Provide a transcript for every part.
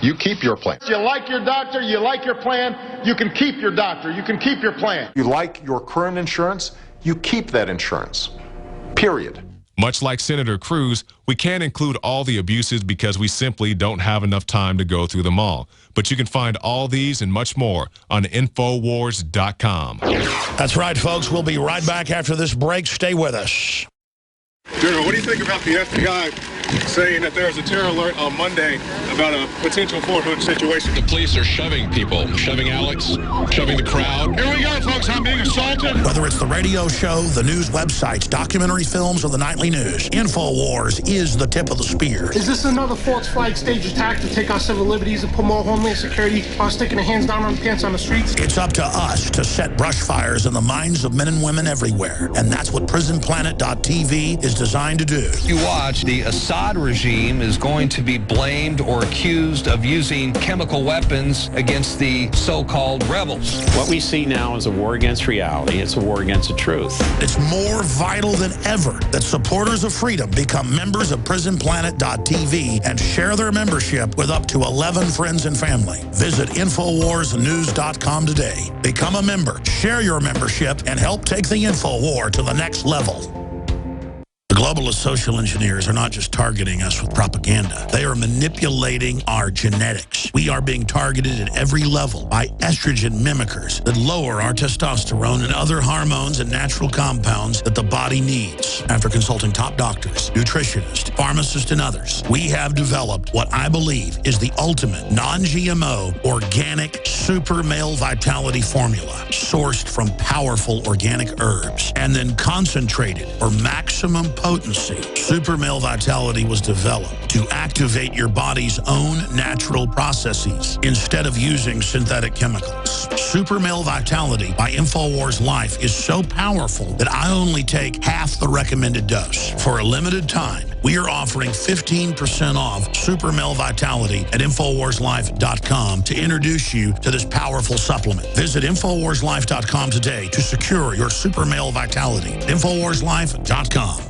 you keep your plan. You like your doctor, you like your plan, you can keep your doctor, you can keep your plan. You like your current insurance, you keep that insurance. Period. Much like Senator Cruz, we can't include all the abuses because we simply don't have enough time to go through them all. But you can find all these and much more on Infowars.com. That's right, folks. We'll be right back after this break. Stay with us. General, what do you think about the FBI saying that there's a terror alert on Monday about a potential Fort Hood situation? The police are shoving people, shoving Alex, shoving the crowd. Here we go, folks. I'm being assaulted. Whether it's the radio show, the news websites, documentary films, or the nightly news, InfoWars is the tip of the spear. Is this another false flag stage attack to take our civil liberties and put more homeland security while sticking their hands down on the pants on the streets? It's up to us to set brush fires in the minds of men and women everywhere. And that's what PrisonPlanet.tv is designed to do. You watch, the Assad regime is going to be blamed or accused of using chemical weapons against the so-called rebels. What we see now is a war against reality. It's a war against the truth. It's more vital than ever that supporters of freedom become members of PrisonPlanet.tv and share their membership with up to 11 friends and family. Visit InfoWarsNews.com today. Become a member, share your membership, and help take the InfoWar to the next level. The globalist social engineers are not just targeting us with propaganda. They are manipulating our genetics. We are being targeted at every level by estrogen mimickers that lower our testosterone and other hormones and natural compounds that the body needs. After consulting top doctors, nutritionists, pharmacists, and others, we have developed what I believe is the ultimate non-GMO organic super male vitality formula sourced from powerful organic herbs and then concentrated for maximum potency. Super Male Vitality was developed to activate your body's own natural processes instead of using synthetic chemicals. Super Male Vitality by InfoWars Life is so powerful that I only take half the recommended dose. For a limited time, we are offering 15% off Super Male Vitality at InfoWarsLife.com to introduce you to this powerful supplement. Visit InfoWarsLife.com today to secure your Super Male Vitality. InfoWarsLife.com.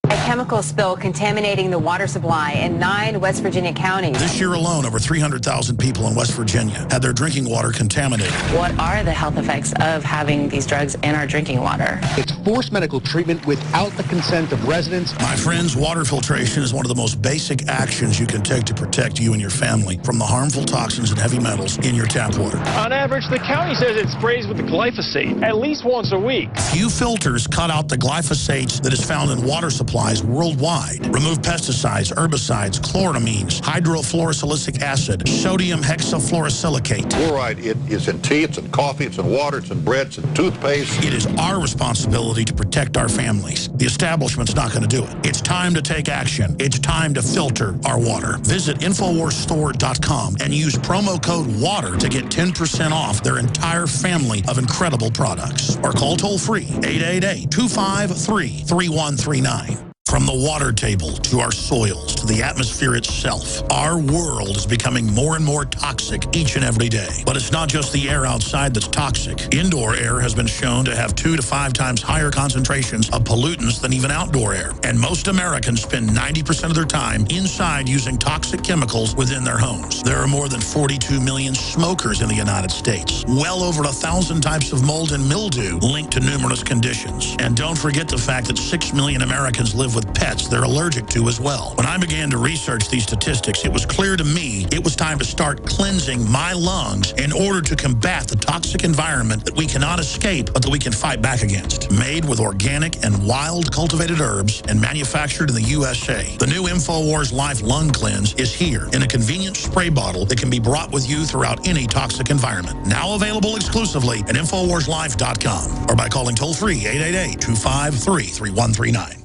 A chemical spill contaminating the water supply in 9 West Virginia counties. This year alone, over 300,000 people in West Virginia had their drinking water contaminated. What are the health effects of having these drugs in our drinking water? It's forced medical treatment without the consent of residents. My friends, water filtration is one of the most basic actions you can take to protect you and your family from the harmful toxins and heavy metals in your tap water. On average, the county says it sprays with the glyphosate at least once a week. Few filters cut out the glyphosate that is found in water supplies worldwide. Remove pesticides, herbicides, chloramines, hydrofluorosilicic acid, sodium hexafluorosilicate. Fluoride, it is in tea, it's in coffee, it's in water, it's in bread, it's in toothpaste. It is our responsibility to protect our families. The establishment's not going to do it. It's time to take action. It's time to filter our water. Visit InfoWarsStore.com and use promo code WATER to get 10% off their entire family of incredible products. Or call toll-free 888-253-3139. From the water table to our soils to the atmosphere itself, our world is becoming more and more toxic each and every day. But it's not just the air outside that's toxic. Indoor air has been shown to have 2 to 5 times higher concentrations of pollutants than even outdoor air. And most Americans spend 90% of their time inside using toxic chemicals within their homes. There are more than 42 million smokers in the United States. Well over 1,000 types of mold and mildew linked to numerous conditions. And don't forget the fact that 6 million Americans live with pets they're allergic to as well. When I began to research these statistics, it was clear to me it was time to start cleansing my lungs in order to combat the toxic environment that we cannot escape but that we can fight back against. Made with organic and wild cultivated herbs and manufactured in the USA, the new InfoWars Life Lung Cleanse is here in a convenient spray bottle that can be brought with you throughout any toxic environment. Now available exclusively at InfoWarsLife.com or by calling toll-free 888-253-3139.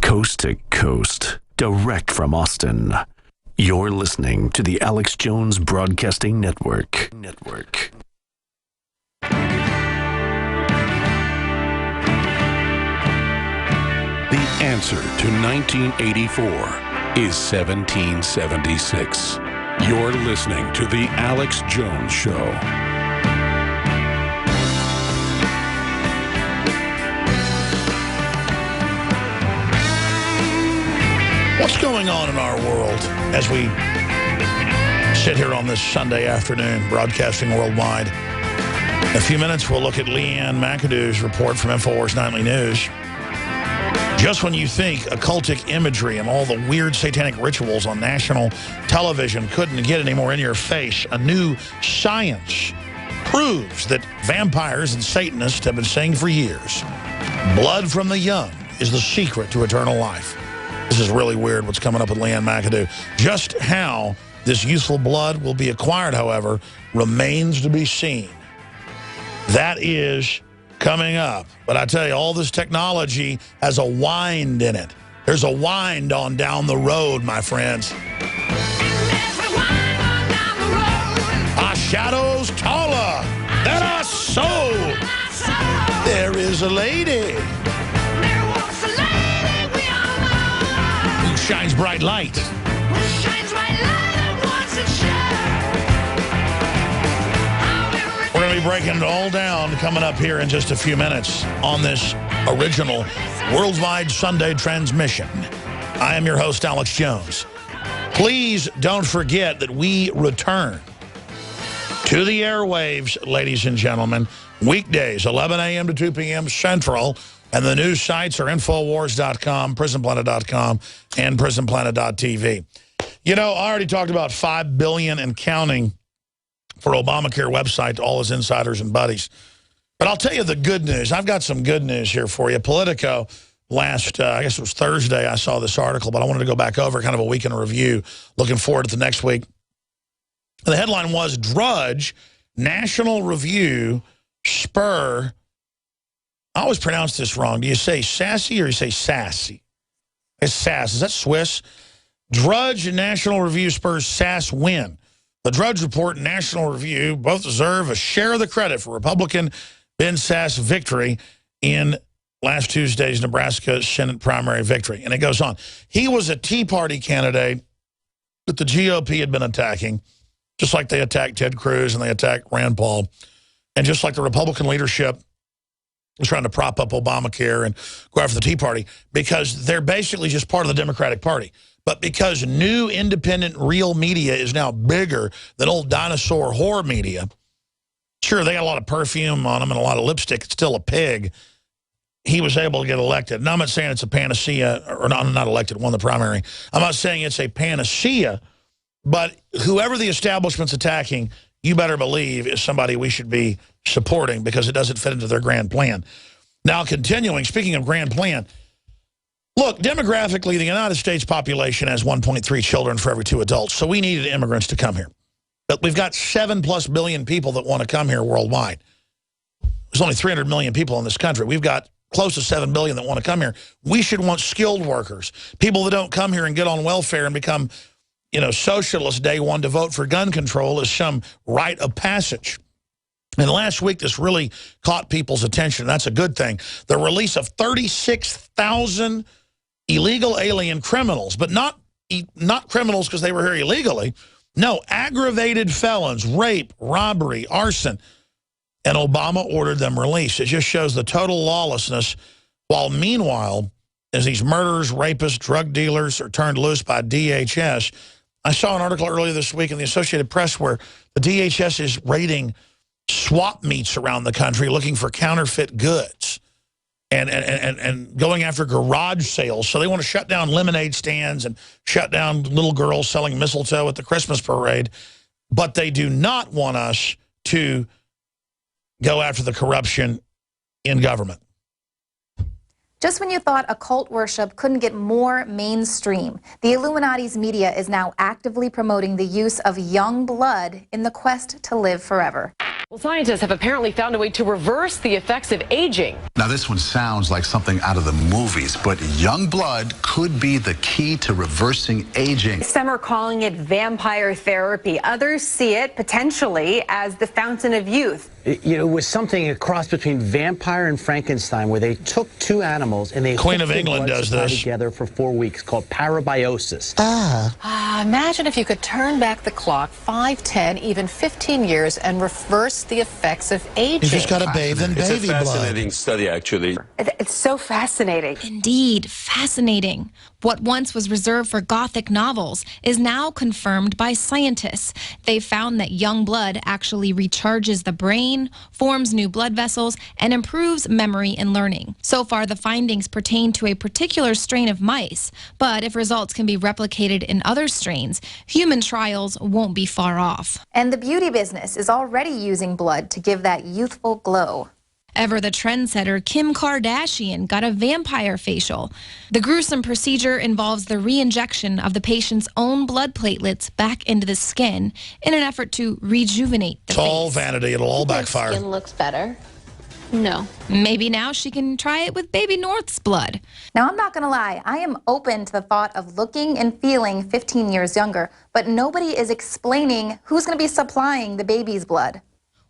Coast to coast, direct from Austin. You're listening to the Alex Jones Broadcasting Network. The answer to 1984 is 1776. You're listening to the Alex Jones Show. What's going on in our world as we Sit here on this Sunday afternoon, broadcasting worldwide. In a few minutes, we'll look at Leanne McAdoo's report from InfoWars Nightly News. Just when you think occultic imagery and all the weird satanic rituals on national television couldn't get any more in your face, a new science proves that vampires and Satanists have been saying for years, blood from the young is the secret to eternal life. This is really weird what's coming up with Leanne McAdoo. Just how this youthful blood will be acquired, however, remains to be seen. That is coming up. But I tell you, all this technology has a wind in it. There's a wind on down the road, my friends. Our shadows taller than our soul. There is a lady who shines bright light. We're going to be breaking it all down coming up here in just a few minutes on this original worldwide Sunday transmission. I am your host, Alex Jones. Please don't forget that we return to the airwaves, ladies and gentlemen, weekdays, 11 a.m. to 2 p.m. Central, and the news sites are Infowars.com, PrisonPlanet.com, and PrisonPlanet.tv. You know, I already talked about $5 billion and counting for Obamacare website to all his insiders and buddies. But I'll tell you the good news. I've got some good news here for you. Politico, last, I guess it was Thursday, I saw this article, but I wanted to go back over kind of a week in review, looking forward to the next week. The headline was, Drudge, National Review, spur, I always pronounce this wrong. Do you say sassy or you say sassy? It's sass. Is that Swiss? Drudge and National Review spurs Sass win. The Drudge Report and National Review both deserve a share of the credit for Republican Ben Sass' victory in last Tuesday's Nebraska Senate primary victory. And it goes on. He was a Tea Party candidate that the GOP had been attacking, just like they attacked Ted Cruz and they attacked Rand Paul. And just like the Republican leadership was trying to prop up Obamacare and go after the Tea Party, because they're basically just part of the Democratic Party. But because new, independent, real media is now bigger than old dinosaur whore media, sure, they got a lot of perfume on them and a lot of lipstick. It's still a pig. He was able to get elected. Now, I'm not saying it's a panacea, or not elected, won the primary. I'm not saying it's a panacea, but whoever the establishment's attacking, you better believe is somebody we should be supporting because it doesn't fit into their grand plan. Now, continuing, speaking of grand plan, look, demographically, the United States population has 1.3 children for every 2 adults, so we needed immigrants to come here. But we've got 7+ billion people that want to come here worldwide. There's only 300 million people in this country. We've got close to 7 billion that want to come here. We should want skilled workers, people that don't come here and get on welfare and become, you know, socialist day one to vote for gun control as some rite of passage. And last week, this really caught people's attention. That's a good thing. The release of 36,000 illegal alien criminals, but not criminals because they were here illegally. No, aggravated felons, rape, robbery, arson. And Obama ordered them released. It just shows the total lawlessness. While meanwhile, as these murderers, rapists, drug dealers are turned loose by DHS, I saw an article earlier this week in the Associated Press where the DHS is raiding swap meets around the country looking for counterfeit goods and going after garage sales. So they want to shut down lemonade stands and shut down little girls selling mistletoe at the Christmas parade. But they do not want us to go after the corruption in government. Just when you thought occult worship couldn't get more mainstream, the Illuminati's media is now actively promoting the use of young blood in the quest to live forever. Well, scientists have apparently found a way to reverse the effects of aging. Now, this one sounds like something out of the movies, but young blood could be the key to reversing aging. Some are calling it vampire therapy. Others see it potentially as the fountain of youth. It was something a cross between vampire and Frankenstein, where they took two animals and they Queen hooked of their England blood does supply this. together for 4 weeks, called parabiosis. Imagine if you could turn back the clock 5, 10, even 15 years and reverse the effects of aging. You just got to bathe in baby blood. It's a fascinating study, actually. It's so fascinating. Indeed, fascinating. What once was reserved for Gothic novels is now confirmed by scientists. They've found that young blood actually recharges the brain, forms new blood vessels, and improves memory and learning. So far, the findings pertain to a particular strain of mice, but if results can be replicated in other strains, human trials won't be far off. And the beauty business is already using blood to give that youthful glow. Ever the trendsetter, Kim Kardashian got a vampire facial. The gruesome procedure involves the re-injection of the patient's own blood platelets back into the skin in an effort to rejuvenate the It's all face. vanity. It'll all backfire. Skin looks better. No. Maybe now she can try it with baby North's blood. Now, I'm not going to lie, I am open to the thought of looking and feeling 15 years younger, but nobody is explaining who's going to be supplying the baby's blood.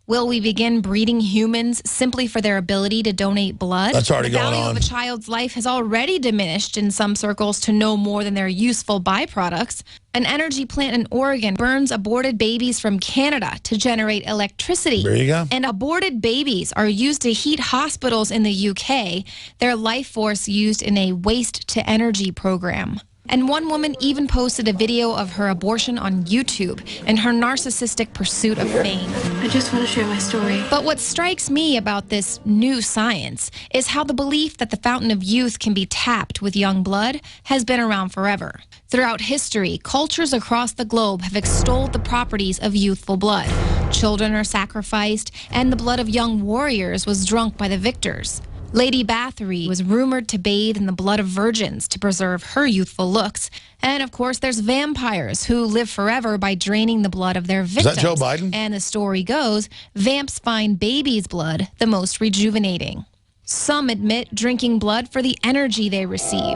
Will we begin breeding humans simply for their ability to donate blood? That's already going on. The value on. of a child's life has already diminished in some circles to no more than their useful byproducts. An energy plant in Oregon burns aborted babies from Canada to generate electricity. There you go. And aborted babies are used to heat hospitals in the UK, their life force used in a waste-to-energy program. And one woman even posted a video of her abortion on YouTube in her narcissistic pursuit of fame. I just want to share my story. But what strikes me about this new science is how the belief that the fountain of youth can be tapped with young blood has been around forever. Throughout history, cultures across the globe have extolled the properties of youthful blood. Children are sacrificed, and the blood of young warriors was drunk by the victors. Lady Bathory was rumored to bathe in the blood of virgins to preserve her youthful looks. And of course, there's vampires who live forever by draining the blood of their victims. Is that Joe Biden? And the story goes, vamps find babies' blood the most rejuvenating. Some admit drinking blood for the energy they receive.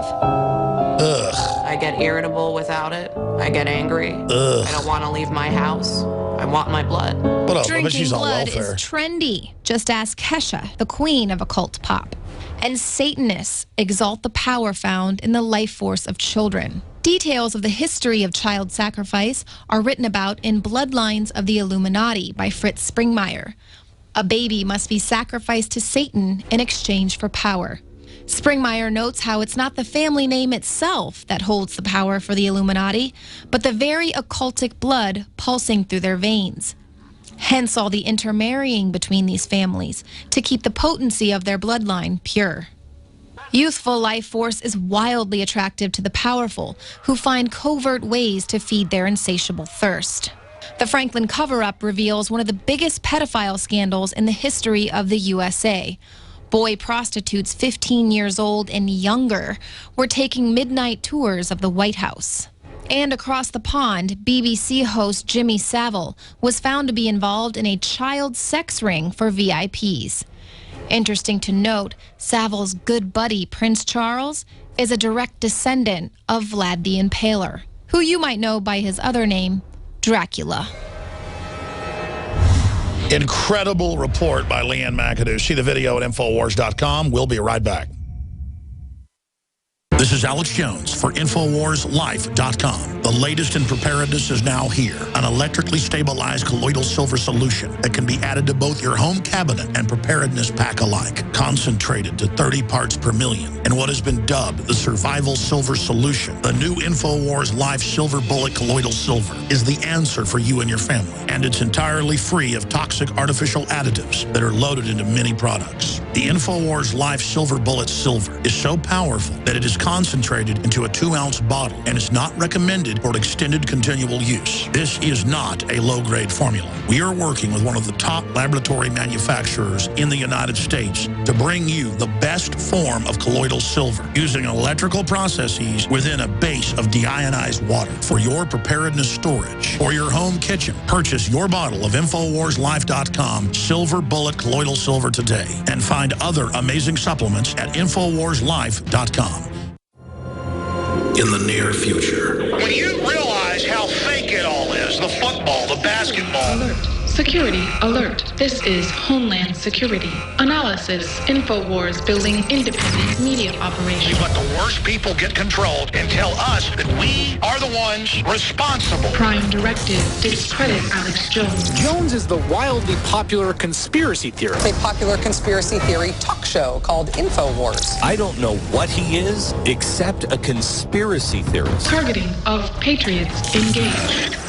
Ugh. I get irritable without it. I get angry. Ugh. I don't want to leave my house. I want my blood. What up? I bet Drinking she's on blood is welfare. trendy. Just ask Kesha, the queen of occult pop. And Satanists exalt the power found in the life force of children. Details of the history of child sacrifice are written about in Bloodlines of the Illuminati by Fritz Springmeier. A baby must be sacrificed to Satan in exchange for power. Springmeier notes how it's not the family name itself that holds the power for the Illuminati, but the very occultic blood pulsing through their veins. Hence all the intermarrying between these families to keep the potency of their bloodline pure. Youthful life force is wildly attractive to the powerful, who find covert ways to feed their insatiable thirst. The Franklin cover-up reveals one of the biggest pedophile scandals in the history of the USA. Boy prostitutes 15 years old and younger were taking midnight tours of the White House. And across the pond, BBC host Jimmy Savile was found to be involved in a child sex ring for VIPs. Interesting to note, Savile's good buddy Prince Charles is a direct descendant of Vlad the Impaler, who you might know by his other name, Dracula. Incredible report by Leanne McAdoo. See the video at Infowars.com. We'll be right back. This is Alex Jones for InfoWarsLife.com. The latest in preparedness is now here. An electrically stabilized colloidal silver solution that can be added to both your home cabinet and preparedness pack alike. Concentrated to 30 parts per million in what has been dubbed the Survival Silver Solution. The new InfoWars Life Silver Bullet Colloidal Silver is the answer for you and your family. And it's entirely free of toxic artificial additives that are loaded into many products. The InfoWars Life Silver Bullet Silver is so powerful that it is concentrated into a 2-ounce bottle and is not recommended for extended continual use. This is not a low-grade formula. We are working with one of the top laboratory manufacturers in the United States to bring you the best form of colloidal silver using electrical processes within a base of deionized water for your preparedness storage or your home kitchen. Purchase your bottle of InfoWarsLife.com Silver Bullet Colloidal Silver today and find other amazing supplements at InfoWarsLife.com. In the near future. When you realize how fake it all is, the football, the basketball, Security alert. This is Homeland Security. Analysis. InfoWars building independent media operation. We let the worst people get control and tell us that we are the ones responsible. Prime Directive. Discredit Alex Jones. Jones is the wildly popular conspiracy theorist. It's a popular conspiracy theory talk show called InfoWars. I don't know what he is except a conspiracy theorist. Targeting of patriots engaged.